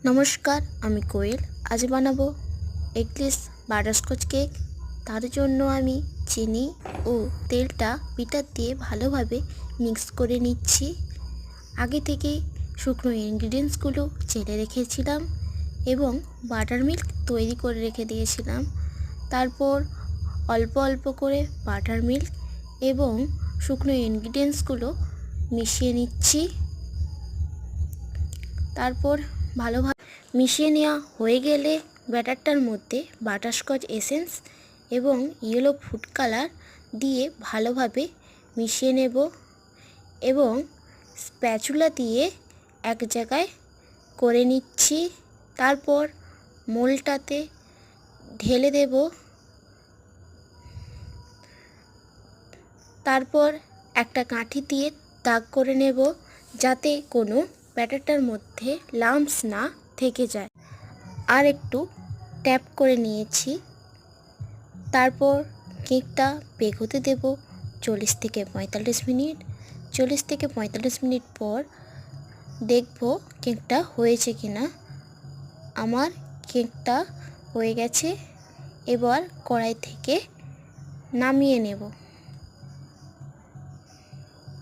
নমস্কার, আমি কোয়েল। আজ বানাবো এগলেস বাটারস্কচ কেক। তার জন্য আমি চিনি ও তেলটা বিটার দিয়ে ভালোভাবে মিক্স করে নিচ্ছি। আগে থেকে শুকনো ইনগ্রিডিয়েন্টসগুলো চেলে রেখেছিলাম এবং বাটার মিল্ক তৈরি করে রেখে দিয়েছিলাম। তারপর অল্প অল্প করে বাটার মিল্ক এবং শুকনো ইনগ্রিডিয়েন্টসগুলো মিশিয়ে নিচ্ছি। তারপর ভালোভাবে মিশিয়ে নেওয়া হয়ে গেলে ব্যাটারটার মধ্যে বাটারস্কচ এসেন্স এবং ইয়েলো ফুড কালার দিয়ে ভালোভাবে মিশিয়ে নেব এবং স্প্যাচুলা দিয়ে এক জায়গায় করে নিচ্ছি। তারপর মোলটাতে ঢেলে দেব। তারপর একটা কাঠি দিয়ে দাগ করে নেব যাতে কোনো ব্যাটারটার মধ্যে লাম্পস না থেকে যায়। আর একটু ট্যাপ করে নিয়েছি। তারপর কেকটা বেক হতে দেব 40 থেকে 45 মিনিট। 40 থেকে 45 মিনিট পর দেখব কেকটা হয়েছে কিনা। আমার কেকটা হয়ে গেছে। এবার কড়াই থেকে নামিয়ে নেব।